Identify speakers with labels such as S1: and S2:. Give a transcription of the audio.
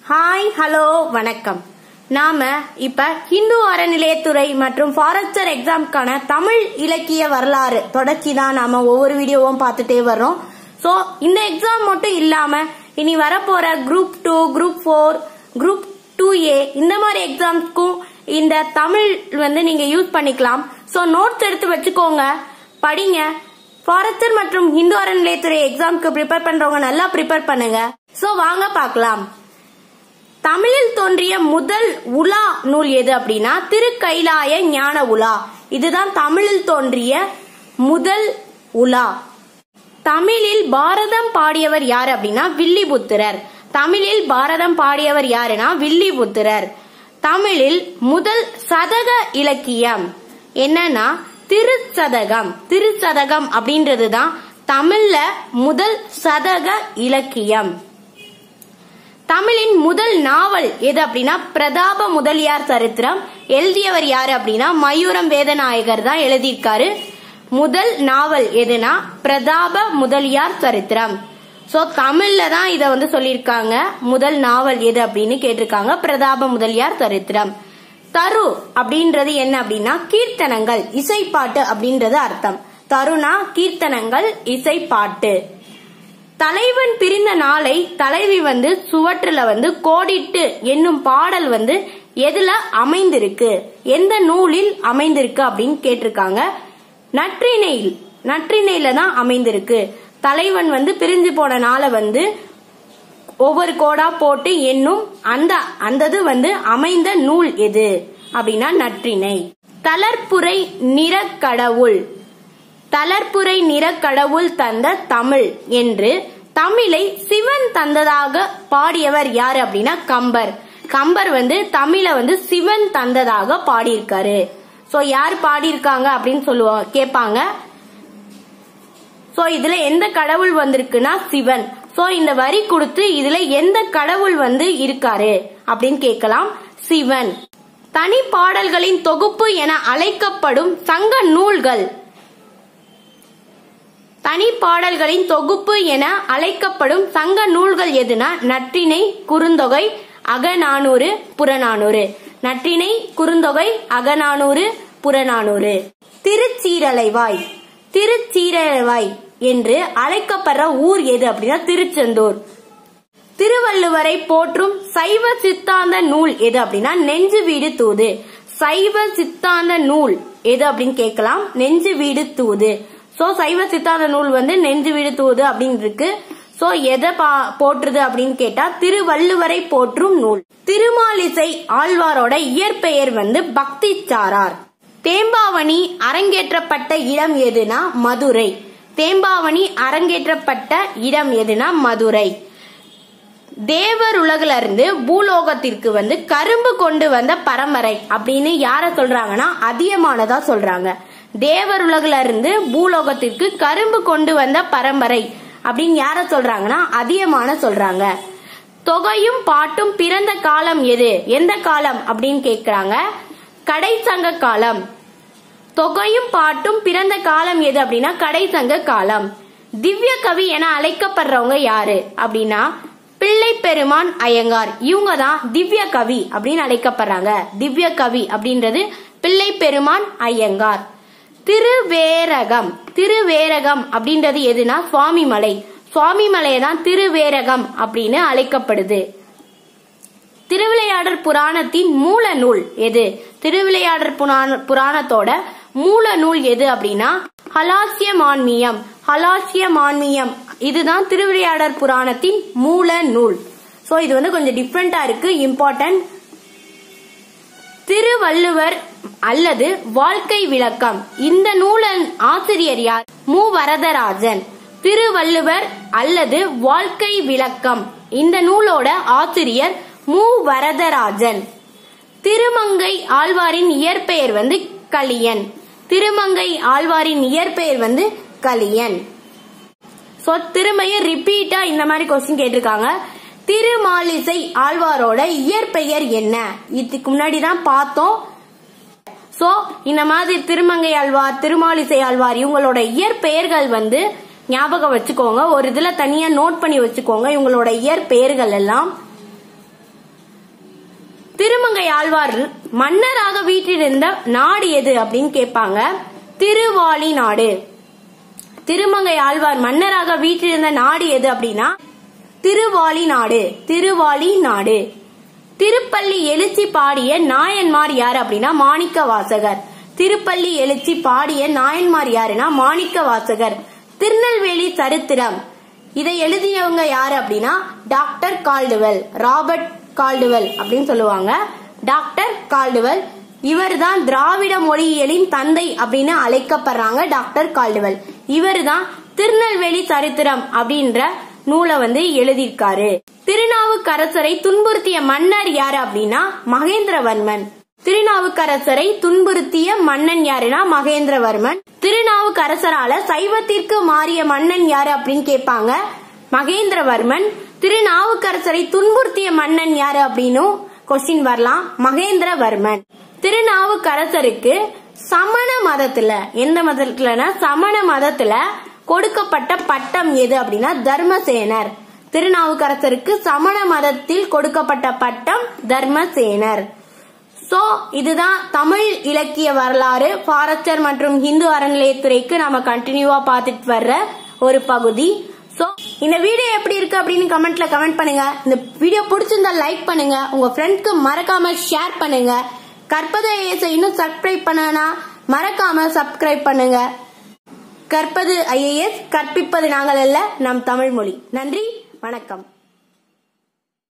S1: Hi hello வணக்கம். நாம இப்ப ஹிந்து அறநிலையத்துறை மற்றும் ஃபாரஸ்டர் எக்ஸாம்க்கான தமிழ் இலக்கிய வரலாறு தொடர்ச்சி தான் நாம ஒவ்வொரு வீடியோவும் பார்த்துட்டே வர்றோம். சோ இந்த எக்ஸாம் மட்டும் இல்லாம இனி வரப்போற குரூப் 2, குரூப் 4, குரூப் 2A இந்த மாதிரி எக்ஸாம்ஸ்க்கும் இந்த தமிழ் நீங்க யூஸ் பண்ணிக்கலாம். சோ நோட்ஸ் எடுத்து வச்சுக்கோங்க, படிங்க. ஃபாரஸ்டர் மற்றும் ஹிந்து அறநிலையத்துறை எக்ஸாம்க்கு ப்ரிப்பேர் பண்றவங்க நல்லா ப்ரிப்பேர் பண்ணுங்க. சோ வாங்க பார்க்கலாம். தமிழில் தோன்றிய முதல் உலா நூல் எது அப்படின்னா திருக்கைலாய ஞான உலா. இதுதான் தமிழில் தோன்றிய முதல் உலா. தமிழில் பாரதம் பாடியவர் யார் அப்படின்னா வில்லிபுத்திரர். தமிழில் பாரதம் பாடியவர் யாருன்னா வில்லிபுத்திரர். தமிழில் முதல் சதக இலக்கியம் என்னன்னா திருச்சதகம். திருச்சதகம் அப்படின்றதுதான் தமிழ்ல முதல் சதக இலக்கியம். தமிழின் முதல் நாவல் எது அப்படின்னா பிரதாப முதலியார் சரித்திரம். எழுதியவர் யாரு அப்படின்னா மயூரம் வேதநாயகர் தான் எழுதியிருக்காரு. முதல் நாவல் எதுனா பிரதாப முதலியார் சரித்திரம். சோ தமிழ்ல தான் இத சொல்லியிருக்காங்க. முதல் நாவல் எது அப்படின்னு கேட்டிருக்காங்க, பிரதாப முதலியார் சரித்திரம். தரு அப்படின்றது என்ன அப்படின்னா கீர்த்தனங்கள், இசைப்பாட்டு அப்படின்றது அர்த்தம். தருனா கீர்த்தனங்கள், இசைப்பாட்டு. தலைவன் பிரிந்த நாளை தலைவி சுவற்றுல கோடிட்டு என்னும் பாடல் எதுல அமைந்திருக்கு, எந்த நூலில் அமைந்திருக்கு அப்படின்னு கேட்டிருக்காங்க. நற்றிணையில தான் அமைந்திருக்கு. தலைவன் பிரிஞ்சு போன நாளை ஒவ்வொரு கோடா போட்டு என்னும் அந்தது அமைந்த நூல் எது அப்படின்னா நற்றிணை. தளர்ப்புரை நிறக்கடவுள். தளர்ப்புரை நிறக்கடவுள் தந்த தமிழ் என்று தமிழை சிவன் தந்ததாக பாடியவர் யாரு அப்படின்னா கம்பர். கம்பர் தமிழ சிவன் தந்ததாக பாடியிருக்காரு. சோ யார் பாடியிருக்காங்க அப்படின்னு கேட்பாங்க. சோ இதுல எந்த கடவுள் வந்திருக்குன்னா சிவன். சோ இந்த வரி கொடுத்து இதுல எந்த கடவுள் இருக்காரு அப்படின்னு கேட்கலாம். சிவன். தனி பாடல்களின் தொகுப்பு என அழைக்கப்படும் சங்க நூல்கள். தனி பாடல்களின் தொகுப்பு என அழைக்கப்படும் சங்க நூல்கள் எதுனா நற்றிணை, குறுந்தொகை, அகநானூறு, புறநானூறு. நற்றிணை, குறுந்தொகை, அகநானூறு, புறநானூறு. திருச்சீரலைவாய். திருச்சீரலைவாய் என்று அழைக்கப்படுற ஊர் எது அப்படின்னா திருச்செந்தூர். திருவள்ளுவரை போற்றும் சைவ சித்தாந்த நூல் எது அப்படின்னா நெஞ்சு வீடு தூது. சைவ சித்தாந்த நூல் எது அப்படின்னு கேட்கலாம். நெஞ்சு வீடு தூது. சோ சைவ சித்தாந்த நூல் நெஞ்சு வீடு தூது அப்படின்னு இருக்கு. சோ எதை போற்றுது அப்படின்னு கேட்டா திருவள்ளுவரை போற்றும் நூல். திருமாலிசை ஆழ்வாரோட இயற்பெயர் பக்தி சாரார். தேம்பாவணி அரங்கேற்றப்பட்ட இடம் எதுனா மதுரை. தேம்பாவணி அரங்கேற்றப்பட்ட இடம் எதுனா மதுரை. தேவர் உலகில இருந்து பூலோகத்திற்கு கரும்பு கொண்டு வந்த பரம்பரை அப்படின்னு யார சொல்றாங்கன்னா அதியமானதா சொல்றாங்க. தேவர் உலகில இருந்து பூலோகத்திற்கு கரும்பு கொண்டு வந்த பரம்பரை அப்படின்னு யார சொல்றாங்கன்னா அதியமான சொல்றாங்க. தொகையும் பாட்டும் பிறந்த காலம் எது, எந்த காலம் அப்படின்னு கேக்குறாங்க. கடைசங்க காலம். தொகையும் பாட்டும் பிறந்த காலம் எது அப்படின்னா கடைசங்க காலம். திவ்ய கவி என அழைக்கப்படுறவங்க யாரு அப்படின்னா பிள்ளை பெருமான் ஐயங்கார். இவங்க தான் திவ்ய கவி அப்படின்னு அழைக்கப்படுறாங்க. திவ்ய கவி அப்படின்றது பிள்ளை பெருமான் ஐயங்கார். திருவேரகம். திருவேரகம் அப்படின்றது எதுனா சுவாமிமலை. சுவாமிமலையை தான் திருவேரகம் அப்படின்னு அழைக்கப்படுது. திருவிளையாடற் புராணத்தின் மூல நூல் எது? திருவிளையாடற் புராணத்தோட மூல நூல் எது அப்படின்னா ஹலாஸ்யமான்மியம். ஹலாஸ்யமான்மியம் இதுதான் திருவிளையாடற் புராணத்தின் மூல நூல். சோ இது கொஞ்சம் டிஃபரெண்டா இருக்கு, இம்பார்ட்டன்ட். திருவள்ளுவர் அல்லது வாழ்க்கை விளக்கம். இந்த நூலின் ஆசிரியர் யார்? மு. வரதராஜன். திருவள்ளுவர் அல்லது வாழ்க்கை விளக்கம் இந்த நூலோட ஆசிரியர் மு. வரதராஜன். திருமங்கை ஆழ்வாரின் இயற்பெயர் கலியன். திருமங்கை ஆழ்வாரின் இயற்பெயர் கலியன். சோ திரும்பியும் ரிப்பீட்டா இந்த மாதிரி கொஸ்டின் கேட்டிருக்காங்க. திருமாலிசை ஆழ்வாரோட இயற்பெயர் என்ன? இதுக்கு முன்னாடி தான் பார்த்தோம். சோ இந்த மாதிரி திருமங்கை ஆழ்வார், திருமாலிசை ஆழ்வார் இவங்களோட இயற்பெயர்கள் ஞாபகம் வச்சுக்கோங்க. ஒரு இதுல தனியா நோட் பண்ணி வச்சுக்கோங்க இவங்களோட இயற்பெயர்கள் எல்லாம். திருமங்கை ஆழ்வார் மன்னராக வீற்றிருந்த நாடு எது அப்படின்னு கேட்பாங்க. திருவாலி நாடு. திருமங்கை ஆழ்வார் மன்னராக வீற்றிருந்த நாடு எது அப்படின்னா திருவாலி நாடு. திருவாலி நாடு. திருப்பள்ளி எழுச்சி பாடிய நாயன்மார் யாரு அப்படின்னா மாணிக்க வாசகர். திருப்பள்ளி எழுச்சி பாடிய நாயன்மார் யாருன்னா மாணிக்க வாசகர். திருநெல்வேலி சரித்திரம் இதை எழுதியவங்க யாரு அப்படின்னா டாக்டர் கால்டுவெல். ராபர்ட் கால்டுவெல் அப்படின்னு சொல்லுவாங்க. டாக்டர் கால்டுவெல் இவர் தான் திராவிட மொழியியலின் தந்தை அப்படின்னு அழைக்கப்படுறாங்க. டாக்டர் கால்டுவெல் இவர் தான் திருநெல்வேலி சரித்திரம் அப்படின்ற நூலை எழுதியிருக்காரு. திருநாவுக்கரசரை துன்புறுத்திய மன்னர் யாரு அப்படின்னா மகேந்திரவர்மன். திருநாவுக்கரசரை துன்புறுத்திய மன்னன் யாருன்னா மகேந்திரவர்மன். திருநாவுக்கரசரால சைவத்திற்கு மாறிய மன்னன் யாரு அப்படின்னு கேட்பாங்க. மகேந்திரவர்மன். திருநாவுக்கரசரை துன்புறுத்திய மன்னன் யாரு அப்படின்னு கொஸ்டின் வரலாம். மகேந்திரவர்மன். திருநாவுக்கரசருக்கு சமண மதத்துல எந்த மதத்துலனா சமண மதத்துல கொடுக்கப்பட்ட பட்டம் எது அப்படின்னா தர்மசேனர். திருநாவுக்கரசருக்கு சமண மதத்தில் கொடுக்கப்பட்ட பட்டம் தர்மசேனர். சோ இதுதான் தமிழ் இலக்கிய வரலாறு ஃபாரஸ்டர் மற்றும் இந்து அறநிலையத்துறைக்கு நாம கண்டினியூவா பார்த்துட்டு வர்ற ஒரு பகுதி. சோ இந்த வீடியோ எப்படி இருக்கு அப்படின்னு கமெண்ட்ல கமெண்ட் பண்ணுங்க. இந்த வீடியோ பிடிச்சிருந்தா லைக் பண்ணுங்க. உங்க ஃப்ரெண்ட்ஸ்க்கு மறக்காம ஷேர் பண்ணுங்க. கற்பது ஐஏஎஸ் இன்னும் சப்ஸ்கிரைப் பண்ணனா மறக்காம சப்ஸ்கிரைப் பண்ணுங்க. கற்பது ஐஏஎஸ், கற்பிப்பது நாங்கள் அல்ல, நம் தமிழ் மொழி. நன்றி, வணக்கம்.